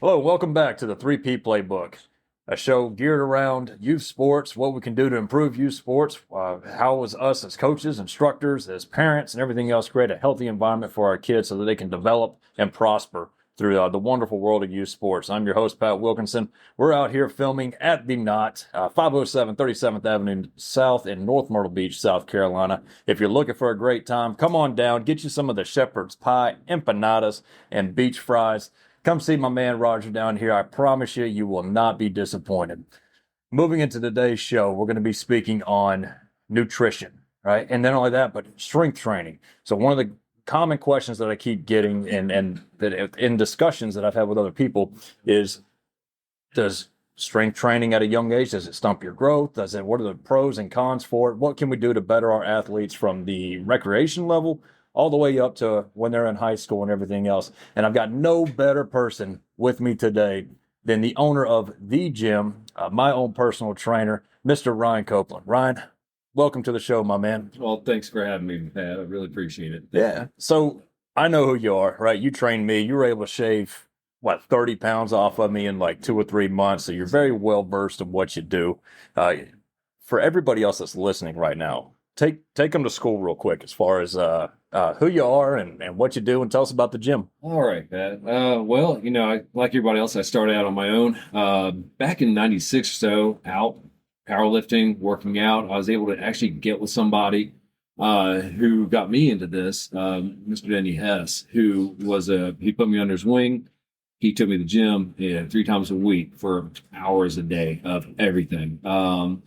Hello, welcome back to the 3P Playbook, a show geared around youth sports, what we can do to improve youth sports, how as us as coaches, instructors, as parents, and everything else create a healthy environment for our kids so that they can develop and prosper through the wonderful world of youth sports. I'm your host, Pat Wilkinson. We're out here filming at the Knot, 507 37th Avenue South in North Myrtle Beach, South Carolina. If you're looking for a great time, come on down, get you some of the shepherd's pie, empanadas, and beach fries. Come see my man Roger down here. I promise you, you will not be disappointed. Moving into today's show, we're going to be speaking on nutrition, right? And not only that, but strength training. So one of the common questions that I keep getting and that in discussions that I've had with other people is, does strength training at a young age, does it stump your growth? What are the pros and cons for it? What can we do to better our athletes from the recreation level all the way up to when they're in high school and everything else? And I've got no better person with me today than the owner of the gym, my own personal trainer, Mr. Ryan Copeland. Ryan, welcome to the show, my man. Well, thanks for having me, Pat. I really appreciate it. Yeah. So I know who you are, right? You trained me. You were able to shave, 30 pounds off of me in like 2 or 3 months. So you're very well versed in what you do. For everybody else that's listening right now, take them to school real quick as far as who you are and what you do, and tell us about the gym. All right, Pat. Like everybody else, I started out on my own. Back in 96 or so, out powerlifting, working out. I was able to actually get with somebody who got me into this, Mr. Denny Hess, he put me under his wing. He took me to the gym 3 times a week for hours a day of everything.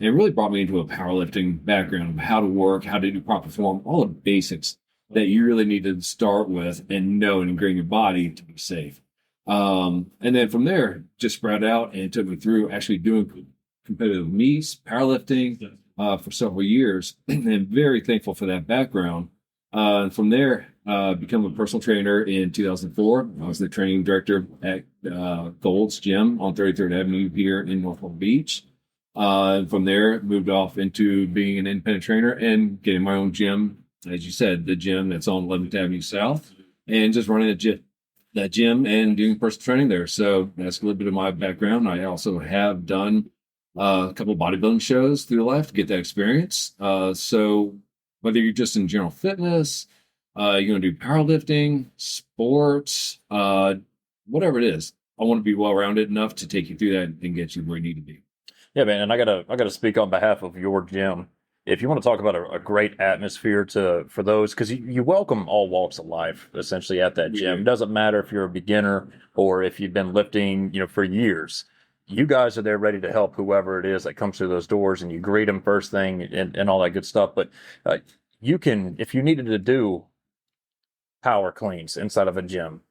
It really brought me into a powerlifting background of how to work, how to do proper form, all the basics that you really need to start with and know and ingrain your body to be safe. And then from there, just spread out and took me through actually doing competitive meets, powerlifting for several years, and very thankful for that background. And from there, become a personal trainer in 2004. I was the training director at Gold's Gym on 33rd Avenue here in North Myrtle Beach. And from there, moved off into being an independent trainer and getting my own gym. As you said, the gym that's on 11th Avenue South, and just running that gym and doing personal training there. So that's a little bit of my background. I also have done a couple of bodybuilding shows through life to get that experience. So whether you're just in general fitness, you're going to do powerlifting, sports, whatever it is, I want to be well-rounded enough to take you through that and get you where you need to be. Yeah, man. And I gotta speak on behalf of your gym. If you want to talk about a great atmosphere for those, because you welcome all walks of life essentially at that gym. It doesn't matter if you're a beginner or if you've been lifting, for years. You guys are there ready to help whoever it is that comes through those doors, and you greet them first thing and all that good stuff. But you can, if you needed to do power cleans inside of a gym,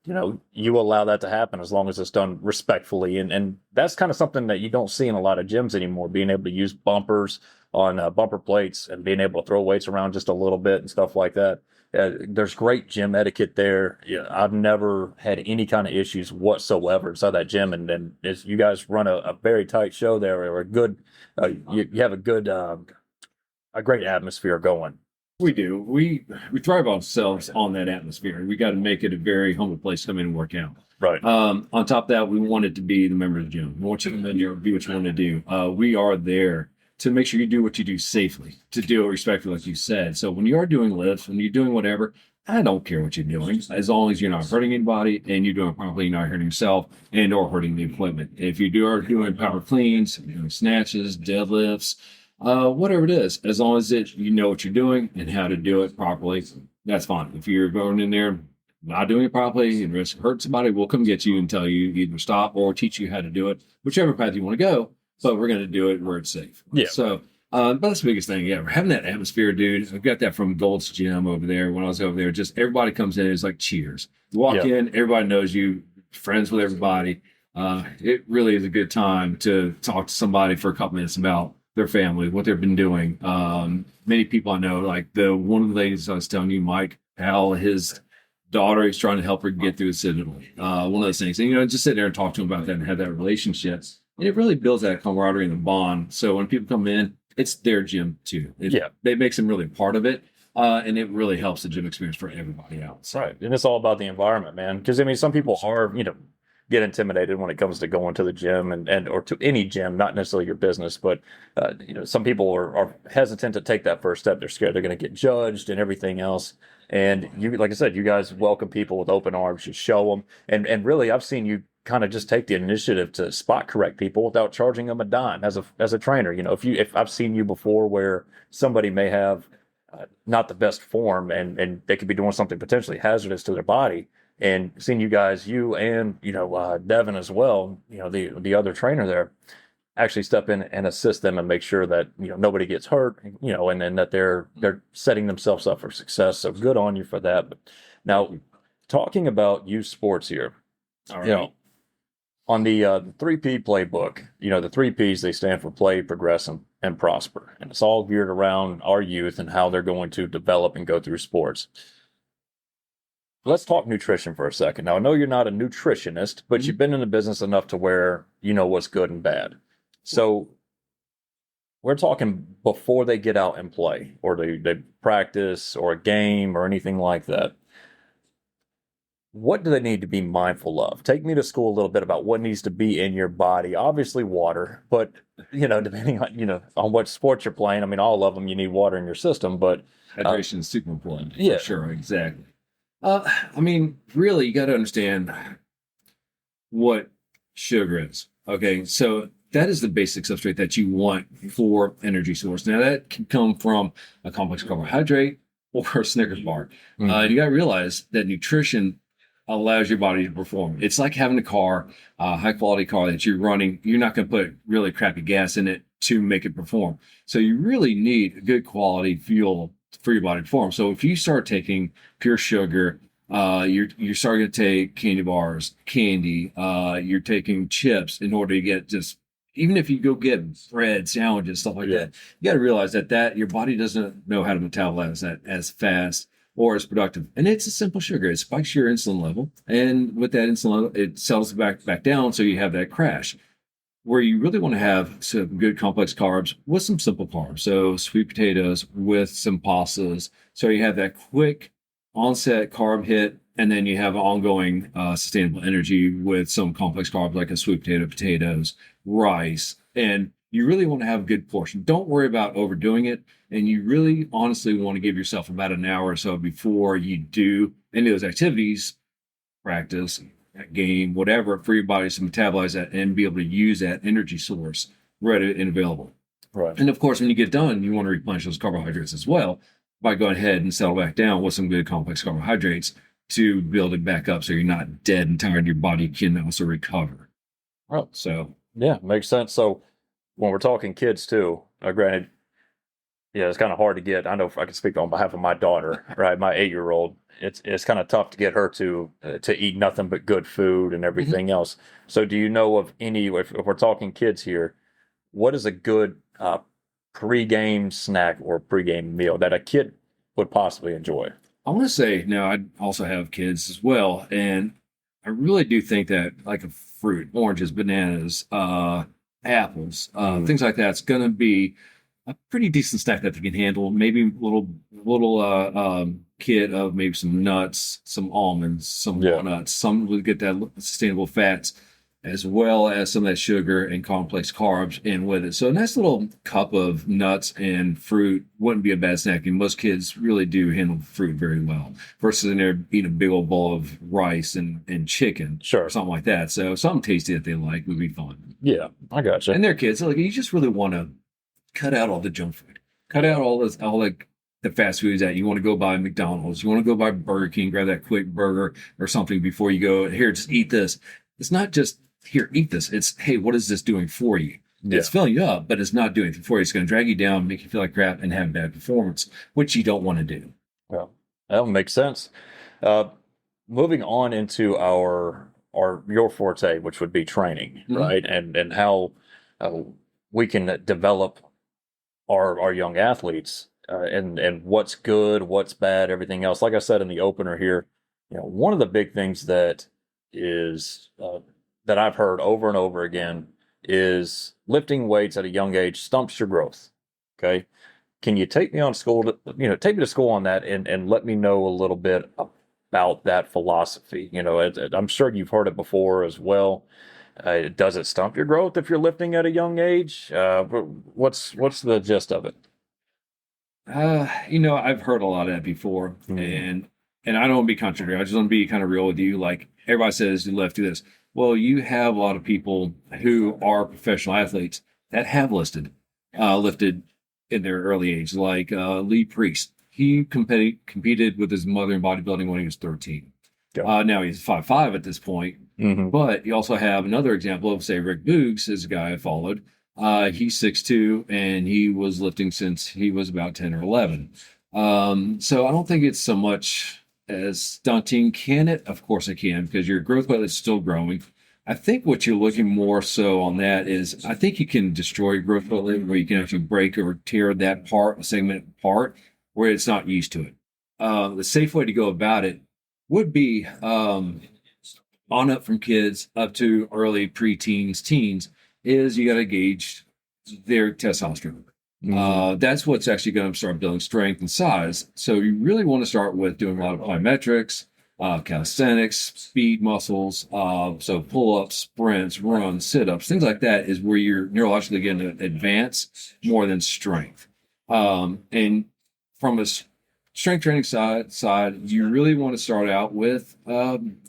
you allow that to happen as long as it's done respectfully. And that's kind of something that you don't see in a lot of gyms anymore, being able to use bumpers on bumper plates and being able to throw weights around just a little bit and stuff like that. There's great gym etiquette there. Yeah, I've never had any kind of issues whatsoever inside that gym. And you guys run a very tight show there, or a good, you have a great atmosphere going. We do. We thrive ourselves on that atmosphere. We got to make it a very humble place to come in and work out. Right. On top of that, we want it to be the member of the gym. We want you to come in here, do what you want to do. We are there to make sure you do what you do safely, to do it respectfully, like you said. So when you are doing lifts, when you're doing whatever, I don't care what you're doing, as long as you're not hurting anybody and you're doing it properly, you're not hurting yourself and or hurting the equipment. If you are doing power cleans, snatches, deadlifts, whatever it is, as long as you know what you're doing and how to do it properly, that's fine. If you're going in there not doing it properly and risk hurting somebody, we'll come get you and tell you either stop or teach you how to do it, whichever path you want to go. But we're going to do it where it's safe. Yeah. So, but that's the biggest thing. Yeah, we're having that atmosphere, dude. I've got that from Gold's Gym over there. When I was over there, just everybody comes in. It's like cheers. You walk in, everybody knows you, friends with everybody. It really is a good time to talk to somebody for a couple minutes about their family, what they've been doing. Many people I know, like one of the ladies I was telling you, Mike, how his daughter, he's trying to help her get through the Citadel. One of those things. And, just sit there and talk to them about that and have that relationship. And it really builds that camaraderie and the bond. So when people come in, it's their gym too. It makes them really part of it. And it really helps the gym experience for everybody else. Right. And it's all about the environment, man. Because, some people are, get intimidated when it comes to going to the gym and or to any gym, not necessarily your business, but some people are hesitant to take that first step. They're scared they're going to get judged and everything else. And you, like I said, you guys welcome people with open arms. You show them, and really, I've seen you kind of just take the initiative to spot correct people without charging them a dime as a trainer. If I've seen you before where somebody may have not the best form and they could be doing something potentially hazardous to their body, and seeing you guys, you and Devin as well, the other trainer there, actually step in and assist them and make sure that nobody gets hurt, and then that they're setting themselves up for success. So good on you for that. But now, talking about youth sports here, All right. on the 3P playbook, the 3Ps, they stand for play, progress, and prosper. And it's all geared around our youth and how they're going to develop and go through sports. Let's talk nutrition for a second. Now, I know you're not a nutritionist, but you've been in the business enough to where you know what's good and bad. So we're talking before they get out and play, or they practice, or a game, or anything like that. What do they need to be mindful of? Take me to school a little bit about what needs to be in your body. Obviously water, but depending on on what sports you're playing. I mean, all of them you need water in your system, but Hydration is super important. Yeah. For sure. Exactly. I mean, really, you got to understand what sugar is. Okay. So that is the basic substrate that you want for energy source. Now, that can come from a complex carbohydrate or a Snickers bar. You got to realize that nutrition allows your body to perform. It's like having a car, a high quality car that you're running. You're not going to put really crappy gas in it to make it perform. So you really need a good quality fuel for your body to perform. So if you start taking pure sugar, you're starting to take candy bars, candy, you're taking chips in order to get just, even if you go get bread, sandwiches, stuff like that, you got to realize that your body doesn't know how to metabolize that as fast or as productive. And it's a simple sugar. It spikes your insulin level. And with that insulin level, it settles back down. So you have that crash. Where you really want to have some good complex carbs with some simple carbs. So sweet potatoes with some pastas. So you have that quick onset carb hit, and then you have ongoing sustainable energy with some complex carbs like a sweet potato, potatoes, rice. And you really want to have a good portion. Don't worry about overdoing it. And you really honestly want to give yourself about an hour or so before you do any of those activities, practice, game, whatever, for your body to metabolize that and be able to use that energy source ready and available. Right. And of course, when you get done, you want to replenish those carbohydrates as well by going ahead and settle back down with some good complex carbohydrates to build it back up so you're not dead and tired. Your body can also recover. Right. So, Yeah, makes sense. So when we're talking kids too, granted, it's kind of hard to get. I know I can speak on behalf of my daughter, right? My 8-year-old. It's kind of tough to get her to eat nothing but good food and everything else. So do you know of any, if we're talking kids here, what is a good pre-game snack or pre-game meal that a kid would possibly enjoy? I want to say now I also have kids as well, and I really do think that like a fruit, oranges, bananas, apples, things like that's going to be a pretty decent snack that they can handle. Maybe little kit of maybe some nuts, some almonds, some walnuts. Some would get that sustainable fats, as well as some of that sugar and complex carbs in with it. So a nice little cup of nuts and fruit wouldn't be a bad snack. And most kids really do handle fruit very well versus in there eating a big old bowl of rice and chicken. Sure. Or something like that. So something tasty that they like would be fun. Yeah, I gotcha. And they're kids. So like, you just really want to cut out all the junk food. Cut out all the fast foods that you want to go buy McDonald's. You want to go buy Burger King, grab that quick burger or something before you go, here, just eat this. It's not just, here, eat this. It's, hey, what is this doing for you? Yeah. It's filling you up, but it's not doing anything for you. It's going to drag you down, make you feel like crap, and have bad performance, which you don't want to do. Well, that makes sense. Moving on into your forte, which would be training, right? And how we can develop our young athletes and what's good, what's bad, everything else. Like I said in the opener here, one of the big things that is that I've heard over and over again is lifting weights at a young age stumps your growth. Okay. Can you take me on school take me to school on that and let me know a little bit about that philosophy? I'm sure you've heard it before as well. Does it stump your growth if you're lifting at a young age? What's the gist of it? I've heard a lot of that before, Mhm. and I don't want to be contrary. I just want to be kind of real with you. Like everybody says, you left do this. Well, you have a lot of people who are professional athletes that have lifted in their early age, like Lee Priest. He competed with his mother in bodybuilding when he was 13. Yeah. Now he's 5'5" at this point, Hmm. but you also have another example of, say, Rick Boogs is a guy I followed. He's 6'2", and he was lifting since he was about 10 or 11. So I don't think it's so much as stunting. Can it? Of course it can, because your growth plate is still growing. I think what you're looking more so on that is I think you can destroy your growth plate where you can actually break or tear that part, a segment apart, where it's not used to it. The safe way to go about it would be on up from kids up to early preteens, teens, is you got to gauge their testosterone. Hmm. That's what's actually going to start building strength and size. So you really want to start with doing a lot of plyometrics, calisthenics, speed muscles. So pull-ups, sprints, runs, sit-ups, things like that is where you're neurologically going to advance more than strength. And from a strength training side, you really want to start out with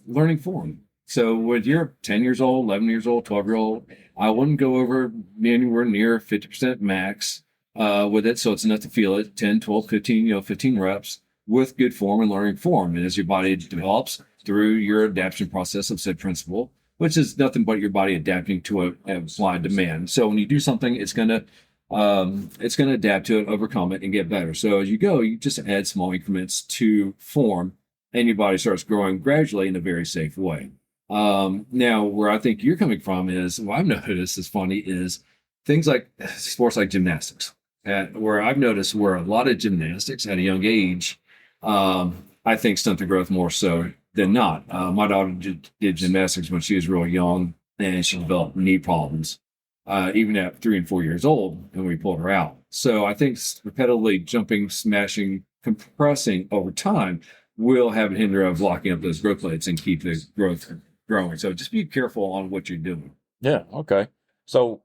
learning form. So when you're 10 years old, 11 years old, 12-year-old, I wouldn't go over anywhere near 50% max with it. So it's enough to feel it 10, 12, 15, 15 reps with good form and learning form. And as your body develops through your adaptation process of said principle, which is nothing but your body adapting to a applied demand. So when you do something, it's going to adapt to it, overcome it, and get better. So as you go, you just add small increments to form, and your body starts growing gradually in a very safe way. Now, where I think you're coming from is, what I've noticed is funny is things like sports like gymnastics, where I've noticed where a lot of gymnastics at a young age, I think stunt the growth more so than not. My daughter did gymnastics when she was real young, and she developed knee problems even at 3 and 4 years old, and we pulled her out. So I think repetitively jumping, smashing, compressing over time will have a hinder of locking up those growth plates and keep the growth growing. So just be careful on what you're doing. Yeah. Okay. So,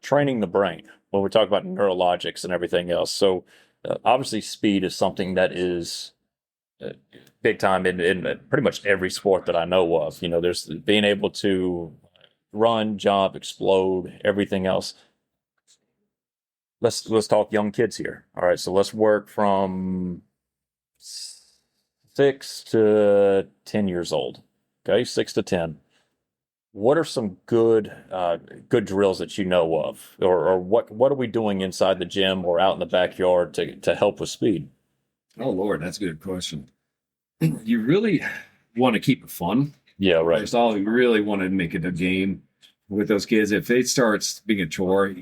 training the brain when we talk about neurologics and everything else. So, obviously, speed is something that is uh, big time in pretty much every sport that I know of. There's being able to run, jump, explode, everything else. Let's talk young kids here. All right. So let's work from 6 to 10 years old. Okay, 6 to 10. What are some good drills that you know of, or what are we doing inside the gym or out in the backyard to help with speed? Oh, Lord, that's a good question. You really want to keep it fun. Yeah, right. First of all, you really want to make it a game with those kids. If it starts being a chore,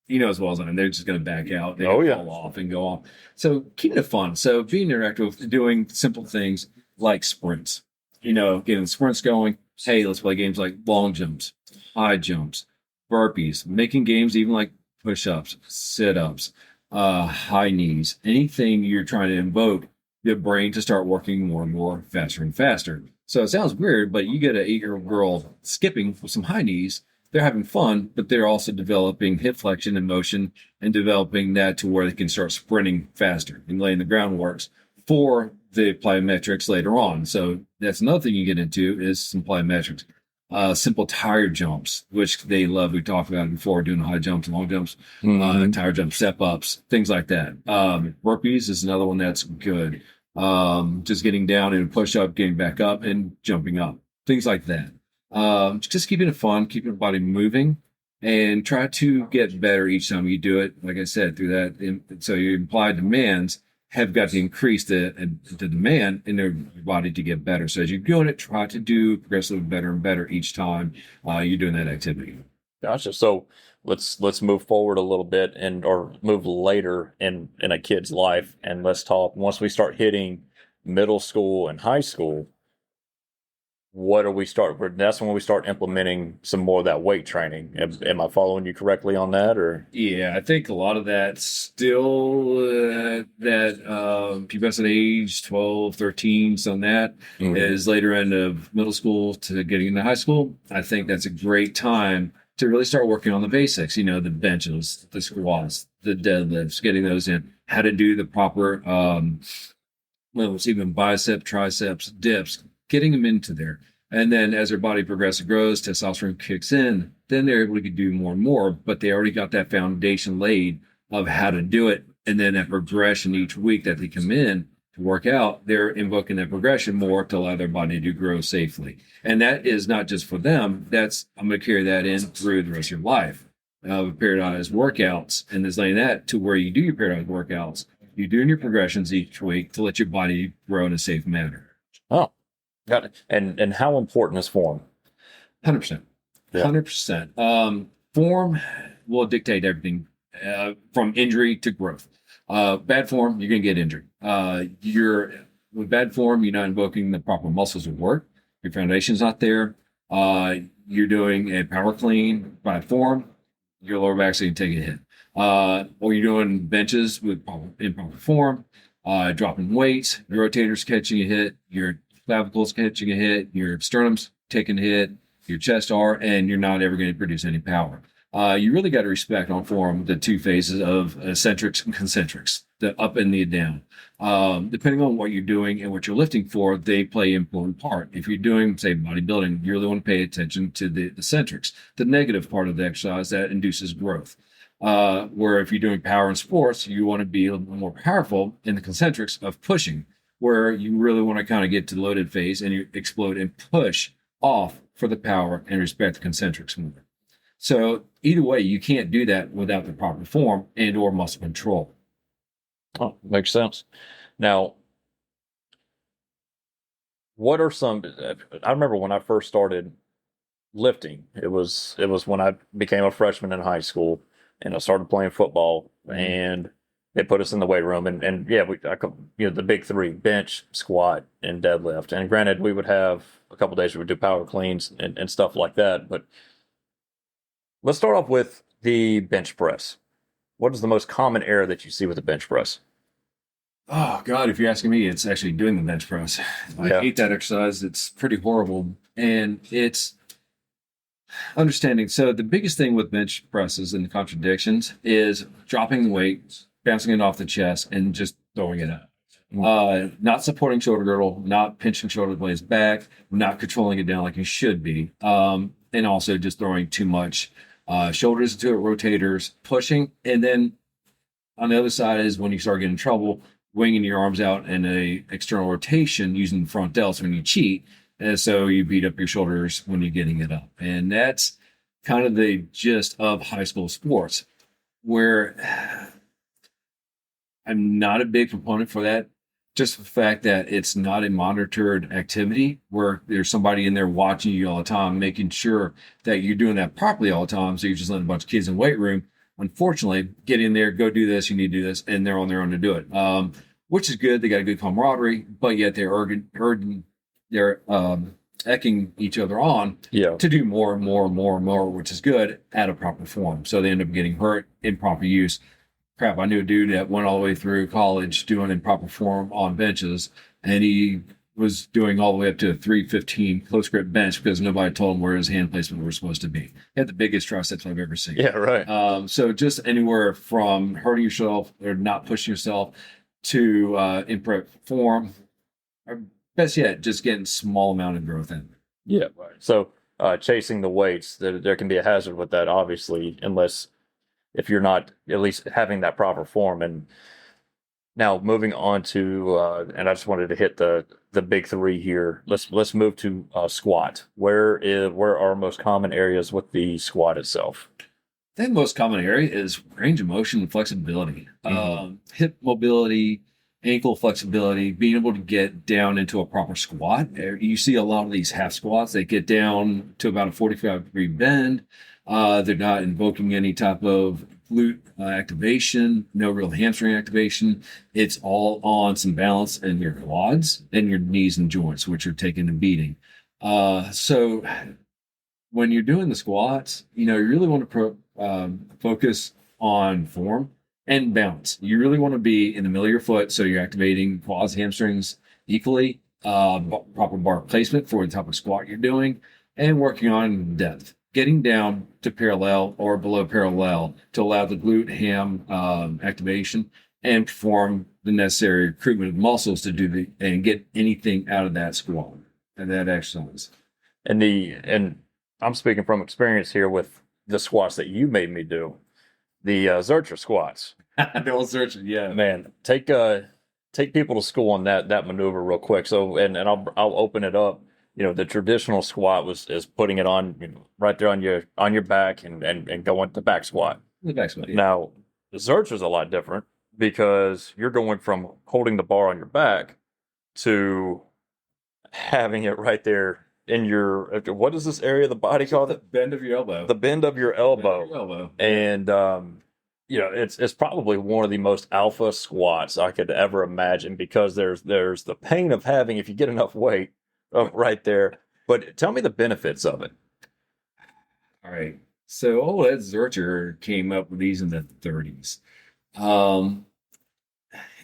as well as I am, they're just going to back out. They Oh yeah. fall off and go off. So keeping it fun. So being interactive, doing simple things like sprints. Getting sprints going. Hey, let's play games like long jumps, high jumps, burpees, making games even like push-ups, sit-ups, high knees, anything you're trying to invoke the brain to start working more and more, faster and faster. So it sounds weird, but you get an 8-year-old girl skipping with some high knees. They're having fun, but they're also developing hip flexion and motion and developing that to where they can start sprinting faster and laying the groundworks for the plyometrics later on. So that's another thing you get into is some plyometrics. Simple tire jumps, which they love. We talked about it before, doing high jumps and long jumps, Mhm. tire jump step ups, things like that. Burpees is another one that's good. Just getting down and push up, getting back up and jumping up, things like that. Just keeping it fun, keeping the body moving, and try to get better each time you do it. Like I said, through that, so your implied demands have got to increase the demand in their body to get better. So as you're doing it, try to do progressively better and better each time you're doing that activity. Gotcha. So let's move forward a little bit or move later in a kid's life, and let's talk once we start hitting middle school and high school. what are we start? That's when we start implementing some more of that weight training. Am I following you correctly on that, or? Yeah, I think a lot of that still that pubescent age, 12, 13, so that Mhm. is later end of middle school to getting into high school. I think that's a great time to really start working on the basics, the benches, the squats, the deadlifts, getting those in, how to do the proper, well, it's even bicep, triceps, dips, getting them into there. And then as their body progresses, grows, testosterone kicks in, then they're able to do more and more, but they already got that foundation laid of how to do it. And then that progression each week that they come in to work out, they're invoking that progression more to allow their body to grow safely. And that is not just for them. I'm going to carry that in through the rest of your life. Periodized workouts, and is laying that to where you do your periodized workouts. You're doing your progressions each week to let your body grow in a safe manner. Oh, got it. And how important is form? 100%. Yeah. 100%. Form will dictate everything from injury to growth. Bad form, you're going to get injured. With bad form, you're not invoking the proper muscles of work. Your foundation's not there. You're doing a power clean by form. Your lower back's going to take a hit. Or you're doing benches with improper form, dropping weights, your rotators catching a hit, your clavicles catching a hit, your sternum's taking a hit, your chest are, and you're not ever going to produce any power. You really got to respect on form the two phases of eccentrics and concentrics, the up and the down. Depending on what you're doing and what you're lifting for, they play an important part. If you're doing, say, bodybuilding, you really want to pay attention to the eccentrics, the negative part of the exercise that induces growth. Where if you're doing power in sports, you want to be a little more powerful in the concentrics of pushing, where you really want to kind of get to the loaded phase and you explode and push off for the power and respect the concentrics movement. So either way, you can't do that without the proper form and or muscle control. Oh, makes sense. Now, what are some? I remember when I first started lifting. It was when I became a freshman in high school, and I started playing football, and they put us in the weight room, and yeah, the big three: bench, squat, and deadlift. And granted, we would have a couple days we would do power cleans and stuff like that. But let's start off with the bench press. What is the most common error that you see with the bench press? Oh God, if you're asking me, it's actually doing the bench press. I Yeah. hate that exercise. It's pretty horrible. And it's understanding. So the biggest thing with bench presses and the contradictions is dropping the weight, bouncing it off the chest, and just throwing it up. Not supporting shoulder girdle, not pinching shoulder blades back, not controlling it down like you should be. And also just throwing too much shoulders into it, rotators, pushing. And then on the other side is when you start getting in trouble, winging your arms out in a external rotation using the front delts when you cheat. And so you beat up your shoulders when you're getting it up. And that's kind of the gist of high school sports, where I'm not a big proponent for that. Just the fact that it's not a monitored activity where there's somebody in there watching you all the time, making sure that you're doing that properly all the time. So you're just letting a bunch of kids in the weight room, unfortunately, get in there, go do this, you need to do this, and they're on their own to do it. Which is good. They got a good camaraderie, but yet they're ecking each other on Yeah. to do more and more and more and more, which is good at a proper form. So they end up getting hurt in proper use. Crap, I knew a dude that went all the way through college doing improper form on benches, and he was doing all the way up to a 315 close grip bench because nobody told him where his hand placement was supposed to be. He had the biggest triceps I've ever seen. Yeah, right. So just anywhere from hurting yourself or not pushing yourself to improper form, or best yet, just getting small amount of growth in. Yeah. Right. So chasing the weights, there can be a hazard with that, obviously, unless if you're not at least having that proper form. And now moving on to, and I just wanted to hit the big three here. Let's move to squat. Where are most common areas with the squat itself? I think the most common area is range of motion and flexibility, hip mobility, ankle flexibility, being able to get down into a proper squat. You see a lot of these half squats. They get down to about a 45-degree bend. They're not invoking any type of glute activation, no real hamstring activation. It's all on some balance in your quads and your knees and joints, which are taking a beating. So when you're doing the squats, you really want to focus on form and balance. You really want to be in the middle of your foot, so you're activating quads, hamstrings equally. Proper bar placement for the type of squat you're doing, and working on depth, getting down to parallel or below parallel to allow the glute ham activation and perform the necessary recruitment of muscles to and get anything out of that squat and that exercise. And I'm speaking from experience here with the squats that you made me do, the Zercher squats. The old searching, yeah. Man, take people to school on that maneuver real quick. So I'll open it up. The traditional squat is putting it on right there on your back and going to back squat. The back squat, yeah. Now, the Zercher is a lot different because you're going from holding the bar on your back to having it right there in your, what is this area of the body called? The bend of your elbow. The bend of your Bend of elbow. your elbow. And it's probably one of the most alpha squats I could ever imagine, because there's the pain of having, if you get enough weight right there. But tell me the benefits of it. All right. So old Ed Zercher came up with these in the 30s.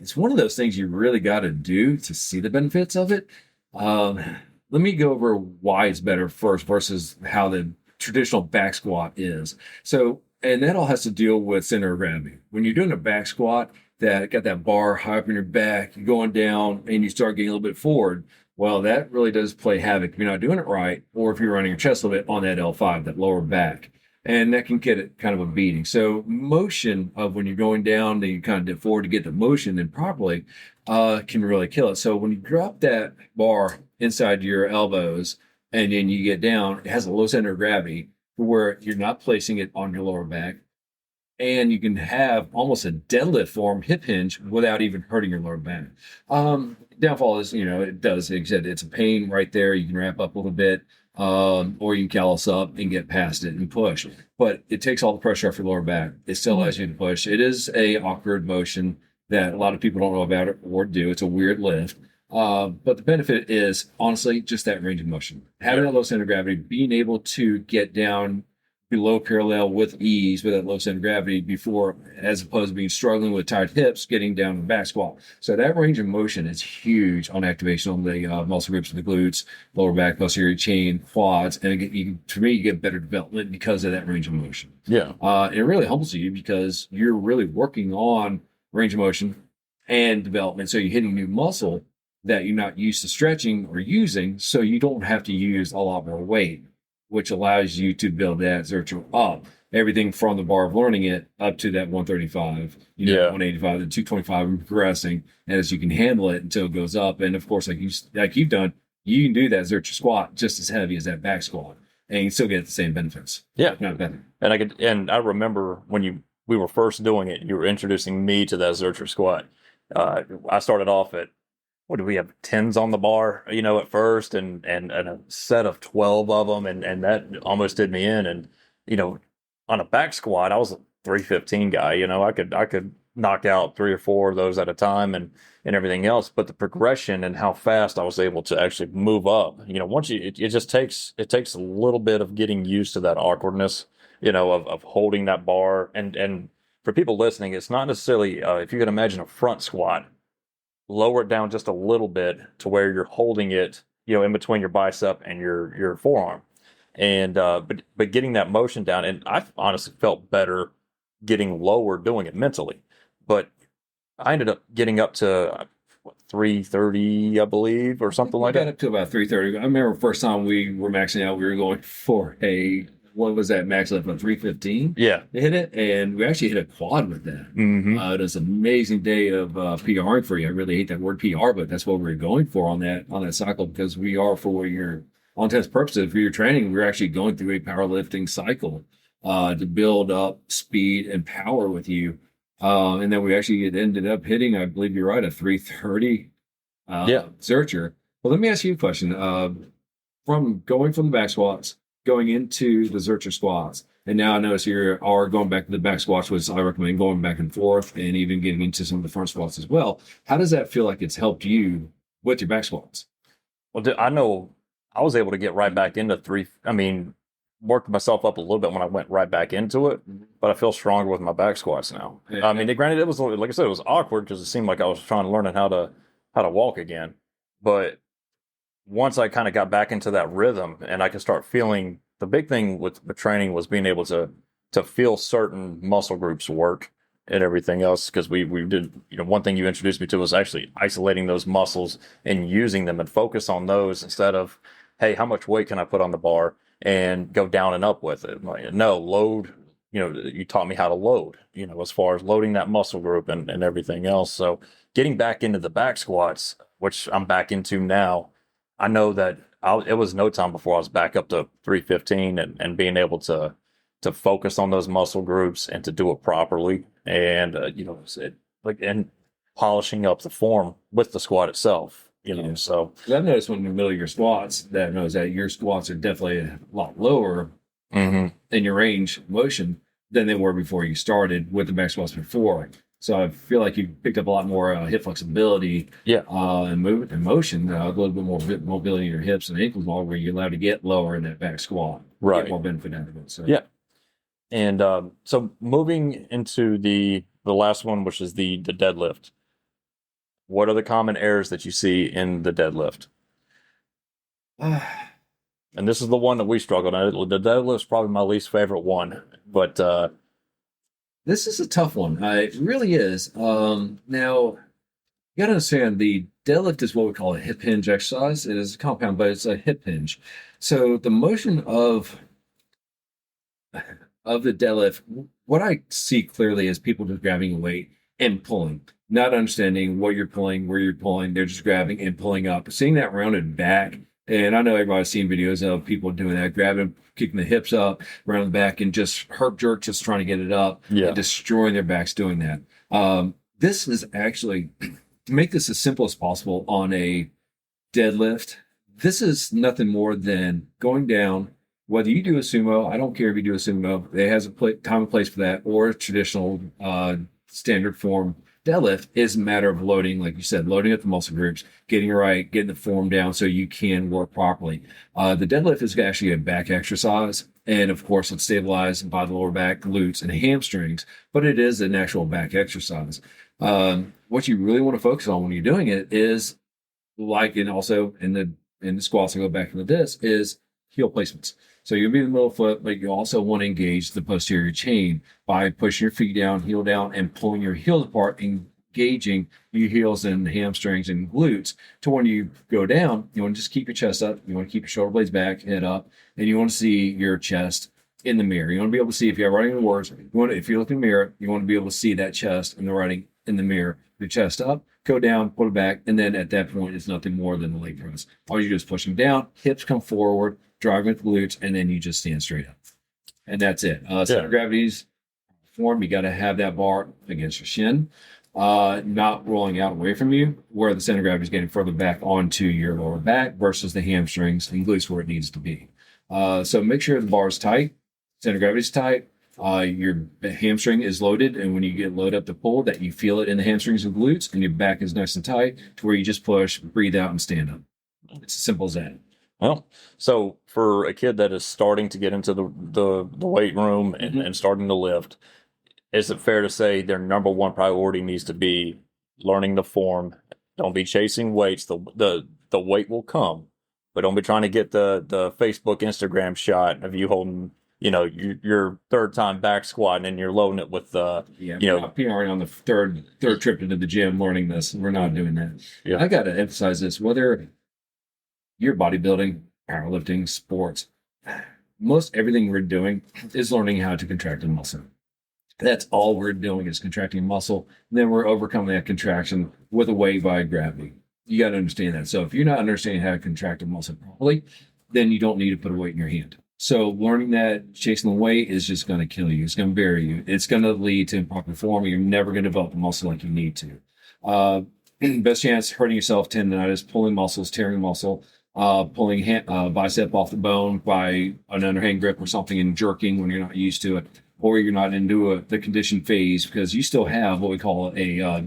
It's one of those things you really got to do to see the benefits of it. Let me go over why it's better first versus how the traditional back squat is. So, and that all has to deal with center of gravity. When you're doing a back squat that got that bar high up in your back, you're going down and you start getting a little bit forward. Well, that really does play havoc if you're not doing it right, or if you're running your chest a little bit on that L5, that lower back. And that can get it kind of a beating. So motion of when you're going down, then you kind of dip forward to get the motion in properly, can really kill it. So when you drop that bar inside your elbows and then you get down, it has a low center of gravity where you're not placing it on your lower back. And you can have almost a deadlift form hip hinge without even hurting your lower back. Downfall is, it does, like I said, it's a pain right there. You can wrap up a little bit, or you can callus up and get past it and push. But it takes all the pressure off your lower back. It still allows you to push. It is a awkward motion that a lot of people don't know about it or do. It's a weird lift. But the benefit is honestly just that range of motion. Having that low center of gravity, being able to get down below parallel with ease with that low center of gravity before, as opposed to being struggling with tight hips, getting down to the back squat. So that range of motion is huge on activation on the muscle groups of the glutes, lower back, posterior chain, quads. And again, to me, you get better development because of that range of motion. Yeah. It really humbles you because you're really working on range of motion and development. So you're hitting new muscle that you're not used to stretching or using, so you don't have to use a lot more weight, which allows you to build that Zercher up. Everything from the bar of learning it up to that 135, 185, and 225, and progressing as you can handle it until it goes up. And of course, like you've done, you can do that Zercher squat just as heavy as that back squat, and you still get the same benefits. Yeah, not better. And I remember when we were first doing it, you were introducing me to that Zercher squat. I started off at, what do we have, 10s on the bar, at first, and a set of 12 of them, and that almost did me in. And on a back squat, I was a 315 guy. I could knock out 3 or 4 of those at a time, and everything else. But the progression and how fast I was able to actually move up, once it just takes a little bit of getting used to that awkwardness, of holding that bar. And for people listening, it's not necessarily if you can imagine a front squat, lower it down just a little bit to where you're holding it, in between your bicep and your forearm. And but getting that motion down, and I honestly felt better getting lower doing it mentally. But I ended up getting up to 330, I believe, or something like that. Got up to about 330. I remember the first time we were maxing out, we were going for what was that max lift, 315? Yeah. To hit it, and we actually hit a quad with that. Mm-hmm. It was an amazing day of PRing for you. I really hate that word PR, but that's what we were going for on that cycle, because we are, for your all intents and purposes, for your training, we're actually going through a powerlifting cycle to build up speed and power with you. And then we actually ended up hitting, I believe you're right, a 330 Zercher. Well, let me ask you a question. From the back squats, going into the Zercher squats, and now I notice you are going back to the back squats, which I recommend going back and forth, and even getting into some of the front squats as well. How does that feel like it's helped you with your back squats? Well, I know I was able to get right back into worked myself up a little bit when I went right back into it, but I feel stronger with my back squats now. Yeah. I mean, granted, it was like I said, it was awkward because it seemed like I was trying to learn how to walk again. But once I kind of got back into that rhythm and I could start feeling, the big thing with the training was being able to feel certain muscle groups work and everything else. Because we did, one thing you introduced me to was actually isolating those muscles and using them and focus on those instead of, hey, how much weight can I put on the bar and go down and up with it? Like, no, load. You taught me how to load, as far as loading that muscle group and everything else. So getting back into the back squats, which I'm back into now, I know that it was no time before I was back up to 315 and being able to focus on those muscle groups and to do it properly and and polishing up the form with the squat itself. Yeah. So 'Cause I've noticed when in the middle of your squats, that knows that your squats are definitely a lot lower in your range of motion than they were before you started with the back squats before. So I feel like you picked up a lot more hip flexibility, and movement and motion, a little bit more mobility in your hips and ankles, all where you're allowed to get lower in that back squat, Right. get more benefit out of it. So Yeah. And so moving into the last one, which is the deadlift. What are the common errors that you see in the deadlift? And this is the one that we struggled on. The deadlift's probably my least favorite one, but this is a tough one. It really is. Now, you got to understand the deadlift is what we call a hip hinge exercise. It is a compound, but it's a hip hinge. So the motion of the deadlift, what I see clearly is people just grabbing a weight and pulling, not understanding what you're pulling, where you're pulling. They're just grabbing and pulling up. Seeing that rounded back, and I know everybody's seen videos of people doing that, grabbing, kicking the hips up, around the back, and just herp jerk, just trying to get it up, and destroying their backs doing that. This is actually, to make this as simple as possible on a deadlift, this is nothing more than going down. Whether you do a sumo, I don't care if you do a sumo, it has a time and place for that, or a traditional standard form deadlift is a matter of loading, like you said, loading up the muscle groups, getting it right, getting the form down so you can work properly. The deadlift is actually a back exercise, and of course it's stabilized by the lower back, glutes, and hamstrings, but it is an actual back exercise. What you really want to focus on when you're doing it is, and also in the squats, I go back into this, is heel placements. So you'll be in the middle foot, but you also want to engage the posterior chain by pushing your feet down, heel down, and pulling your heels apart, engaging your heels and hamstrings and glutes. To when you go down, you want to just keep your chest up. You want to keep your shoulder blades back, head up, and you want to see your chest in the mirror. You want to be able to see, if you're writing the words, if you look in the mirror, you want to be able to see that chest in the writing in the mirror. Your chest up, go down, put it back, and then at that point, it's nothing more than the leg press. All you do is push them down, hips come forward, driving with the glutes, and then you just stand straight up. And that's it. Center of gravity's form, you got to have that bar against your shin, not rolling out away from you, where the center of gravity is getting further back onto your lower back versus the hamstrings and glutes where it needs to be. So make sure the bar is tight, center of gravity is tight, your hamstring is loaded, and when you get loaded up to pull, that you feel it in the hamstrings and glutes, and your back is nice and tight to where you just push, breathe out, and stand up. It's as simple as that. Well, so for a kid that is starting to get into the weight room and starting to lift, is it fair to say their number one priority needs to be learning the form? Don't be chasing weights. The weight will come, but don't be trying to get the Facebook, Instagram shot of you holding, your third time back squat and you're loading it with not PRing on the third trip into the gym learning this. We're not doing that. Yeah. I got to emphasize this, whether you're bodybuilding, powerlifting, sports, most everything we're doing is learning how to contract a muscle. That's all we're doing is contracting muscle. And then we're overcoming that contraction with a weight by gravity. You got to understand that. So if you're not understanding how to contract a muscle properly, then you don't need to put a weight in your hand. So learning that chasing the weight is just going to kill you. It's going to bury you. It's going to lead to improper form. You're never going to develop the muscle like you need to. Best chance hurting yourself, tendonitis, pulling muscles, tearing muscle, pulling bicep off the bone by an underhand grip or something and jerking when you're not used to it, or you're not into the conditioned phase, because you still have what we call a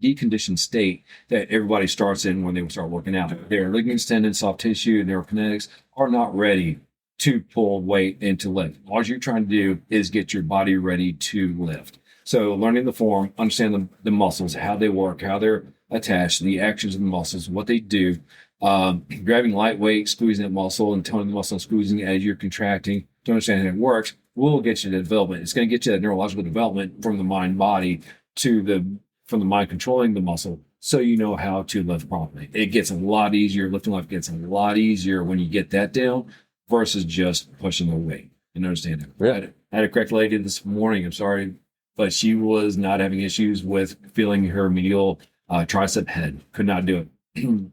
deconditioned state that everybody starts in when they start working out. Their ligaments, tendons, soft tissue, and their kinetics are not ready to pull weight and to lift. All you're trying to do is get your body ready to lift. So learning the form, understand the muscles, how they work, how they're attached, the actions of the muscles, what they do, grabbing lightweight, squeezing that muscle and toning the muscle and squeezing as you're contracting to understand how it works will get you to development. It's going to get you that neurological development from the mind body from the mind controlling the muscle so you know how to lift properly. It gets a lot easier. Lifting life gets a lot easier when you get that down versus just pushing the weight. And understand that. Yeah. I had a correct lady this morning. I'm sorry, but she was not having issues with feeling her medial tricep head. Could not do it.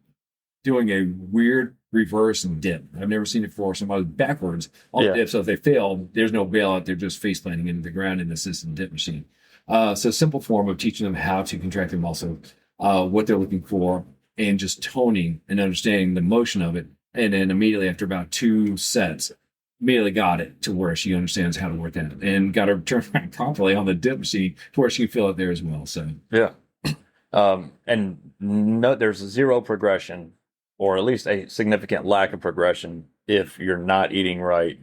Doing a weird reverse and dip. I've never seen it before. Somebody backwards on the dip. So if they fail, there's no bailout. They're just face planting into the ground in the assisted dip machine. So simple form of teaching them how to contract their muscle, what they're looking for, and just toning and understanding the motion of it. And then immediately after about 2 sets, immediately got it to where she understands how to work that and got her turned around properly on the dip machine to where she can feel it there as well. So Yeah. And no, there's zero progression, or at least a significant lack of progression, if you're not eating right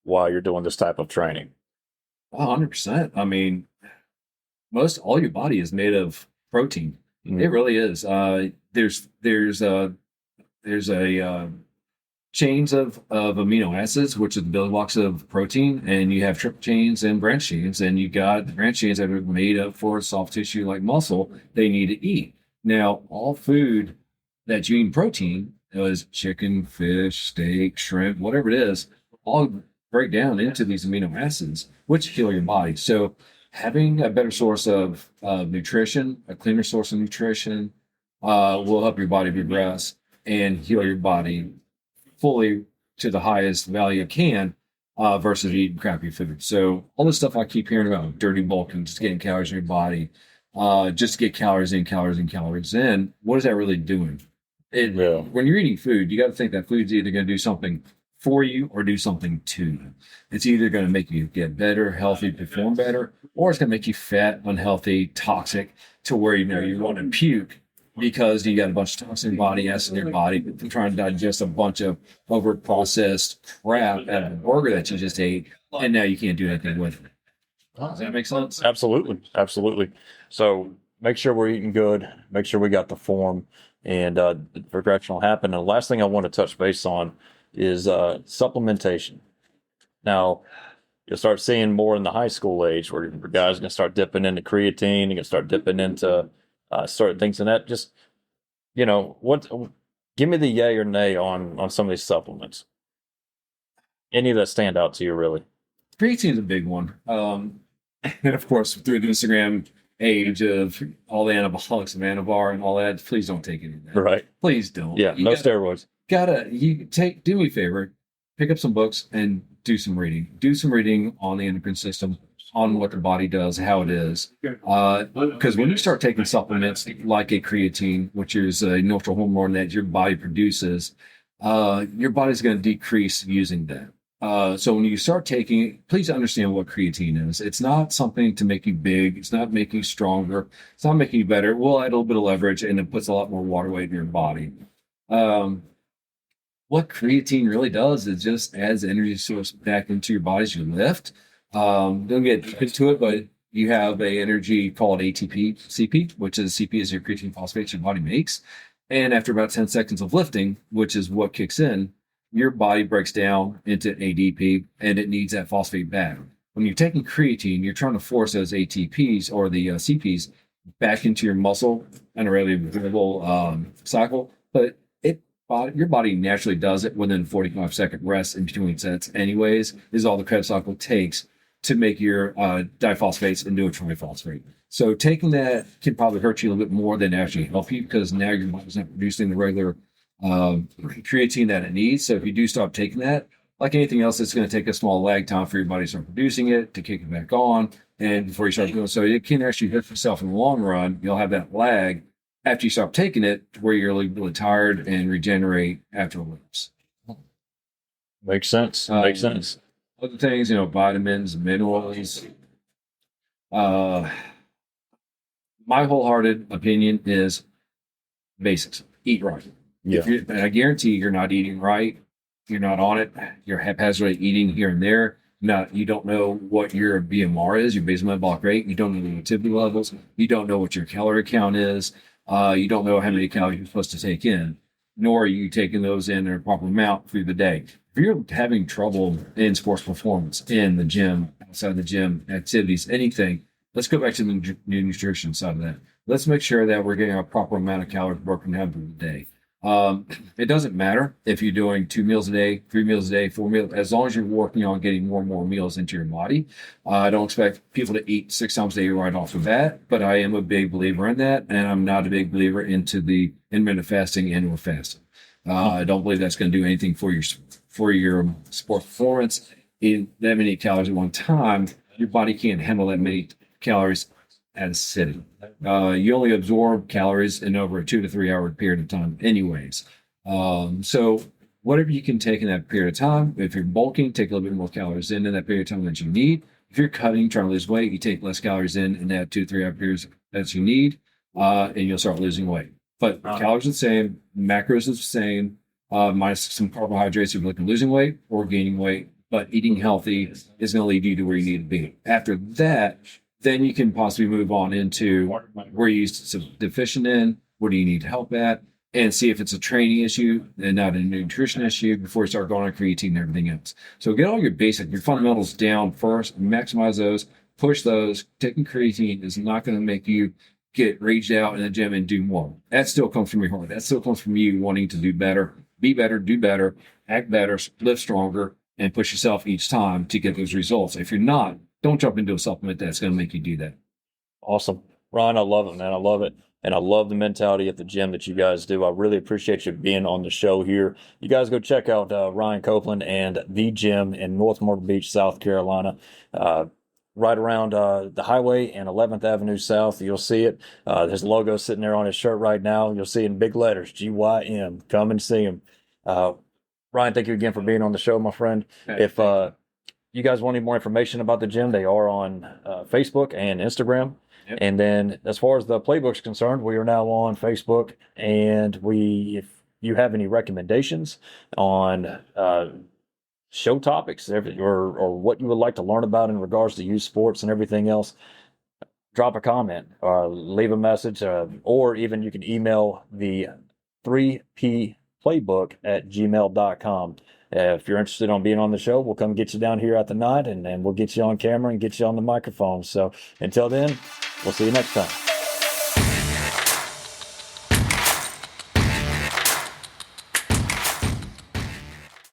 while you're doing this type of training. 100%. I mean, all your body is made of protein. Mhm. It really is. There's a chains of amino acids, which are the building blocks of protein, and you have triple chains and branch chains, and you got the branch chains that are made up for soft tissue like muscle they need to eat. Now, all food that you eat protein is chicken, fish, steak, shrimp, whatever it is, all break down into these amino acids, which heal your body. So having a better source of nutrition, a cleaner source of nutrition, will help your body progress and heal your body fully to the highest value it can, versus eating crappy food. So all this stuff I keep hearing about, dirty bulk and just getting calories in your body, just to get calories in, calories in, calories in. What is that really doing? When you're eating food, you got to think that food's either going to do something for you or do something to you. It's either going to make you get better, healthy, perform better, or it's going to make you fat, unhealthy, toxic, to where you want to puke because you got a bunch of toxin body acid in your body from trying to digest a bunch of over processed crap out of a burger that you just ate, and now you can't do anything with it. Does that make sense? Absolutely. So make sure we're eating good, make sure we got the form, and the progression will happen. And the last thing I want to touch base on is supplementation. Now, you'll start seeing more in the high school age where guys are going to start dipping into creatine, you're going to start dipping into certain things, and that just, give me the yay or nay on some of these supplements. Any that stand out to you, really? Creatine is a big one. And of course, through the Instagram age of all the anabolics and Anavar and all that, please don't take any of that. Right. Please don't. Yeah, no steroids. Do me a favor, pick up some books and do some reading. Do some reading on the endocrine system, on what the body does, how it is. Because when you start taking supplements like a creatine, which is a natural hormone that your body produces, your body's going to decrease using that. So when you start taking it, please understand what creatine is. It's not something to make you big. It's not making you stronger. It's not making you better. It will add a little bit of leverage, and it puts a lot more water weight in your body. What creatine really does is just adds energy source back into your body as you lift. Don't get into it, but you have a energy called ATP, CP, which is CP is your creatine phosphate your body makes. And after about 10 seconds of lifting, which is what kicks in, your body breaks down into ADP and it needs that phosphate back. When you're taking creatine, you're trying to force those ATPs or the CPs back into your muscle in a really variable cycle, but your body naturally does it within 45-second rest in between sets anyways, is all the Krebs cycle takes to make your diphosphates into a triphosphate. So taking that can probably hurt you a little bit more than actually help you, because now your body's not producing the regular creatine that it needs. So if you do stop taking that, like anything else, it's going to take a small lag time for your body to start producing it, to kick it back on, and before you start doing so, it can actually hurt yourself in the long run. You'll have that lag after you stop taking it, where you're really tired and regenerate afterwards. Makes sense. Makes sense. Other things, vitamins, minerals. Most my wholehearted opinion is basics. Eat right. Yeah. I guarantee you're not eating right. You're not on it. You're haphazardly eating here and there. You don't know what your BMR is, your basal metabolic rate. You don't know the activity levels. You don't know what your calorie count is. You don't know how many calories you're supposed to take in, nor are you taking those in a proper amount through the day. If you're having trouble in sports performance, in the gym, outside the gym, activities, anything, let's go back to the nutrition side of that. Let's make sure that we're getting a proper amount of calories broken down through the day. It doesn't matter if you're doing 2 meals a day, 3 meals a day, 4 meals, as long as you're working on getting more and more meals into your body. I don't expect people to eat 6 times a day right off the bat, but I am a big believer in that. And I'm not a big believer into the intermittent fasting and or fasting. I don't believe that's going to do anything for your sport performance. In that many calories at one time, your body can't handle that many calories at a sitting. You only absorb calories in over a 2 to 3 hour period of time anyways. So whatever you can take in that period of time, if you're bulking, take a little bit more calories in that period of time that you need. If you're cutting, trying to lose weight, you take less calories in that 2 to 3 hour periods that you need, and you'll start losing weight. But calories are the same, macros are the same, minus some carbohydrates if you're looking at losing weight or gaining weight. But eating healthy is going to lead you to where you need to be. After that, then you can possibly move on into where you're deficient in, what do you need help at, and see if it's a training issue and not a nutrition issue before you start going on creatine and everything else. So get all your fundamentals down first, maximize those, push those. Taking creatine is not going to make you get raged out in the gym and do more. That still comes from your heart. That still comes from you wanting to do better, be better, do better, act better, live stronger, and push yourself each time to get those results. If you're not, don't jump into a supplement that's going to make you do that. Awesome. Ryan, I love it, man. I love it. And I love the mentality at the gym that you guys do. I really appreciate you being on the show here. You guys go check out Ryan Copeland and the gym in North Myrtle Beach, South Carolina. Right around the highway and 11th Avenue South. You'll see it. His logo sitting there on his shirt right now. You'll see it in big letters, GYM. Come and see him. Ryan, thank you again for being on the show, my friend. Okay. If you guys want any more information about the gym, they are on Facebook and Instagram. Yep. And then as far as the playbook's concerned, we are now on Facebook. And if you have any recommendations on show topics or what you would like to learn about in regards to youth sports and everything else, drop a comment or leave a message, or even you can email the 3P playbook at gmail.com. If you're interested on being on the show, we'll come get you down here at the night and we'll get you on camera and get you on the microphone. So until then, we'll see you next time.